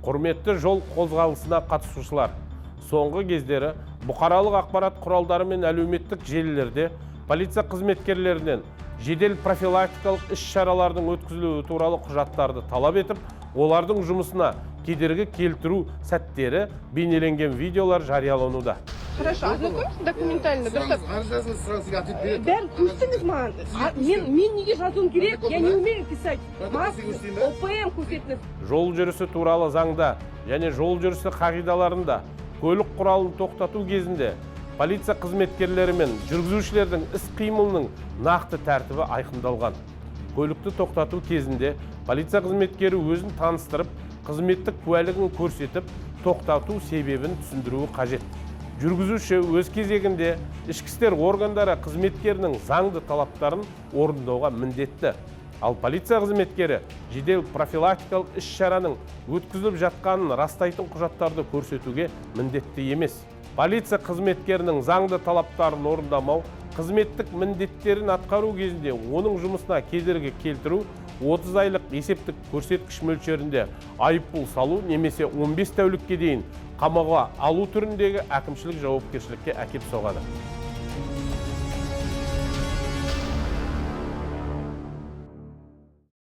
Құрметті жол қозғалысына қатысушылар, соңғы кездері бұқаралық ақпарат құралдары мен әлеуметтік желілерде полиция қызметкерлерінен жедел профилактикалық іс-шаралардың өткізілуі туралы құжаттарды талап етіп, олардың жұмысына кедергі келтіру сәттері бейнеленген видеолар жариялануда. Хорошо, ознакомься документально. Бәрін көрсетіңіз маған. Мен неге жазуым керек? Я не умею писать. ОПМ көрсетіңіз. Жол жүрісі туралы заңда және жол жүрісі қағидаларында көлік құралын тоқтату кезінде полиция қызметкерлері мен жүргізушілердің іс-қимылының нақты тәртібі айқындалған. Көлікті тоқтату кезінде полиция қызметкері өзін таныстырып, қызметтік куәлігін көрсетіп, тоқтату себебін түсіндіруі қажет. Жүргізуші өз кезегінде ішкі істер органдары қызметкерінің заңды талаптарын орындауға міндетті. Ал полиция қызметкері жедел профилактикалық іс-шараның өткізіліп жатқанын растайтын құжаттарды көрсетуге міндетті емес. Полиция қызметкерінің заңды талаптарын орындамау, қызметтік міндеттерін атқару кезінде оның жұмысына кедергі келтіру, 30 айлық есептік көрсеткіш мөлшерінде айыппұл салу немесе 15 тәулікке дейін қамауға алу түріндегі әкімшілік жауапкершілікке әкеп соғады.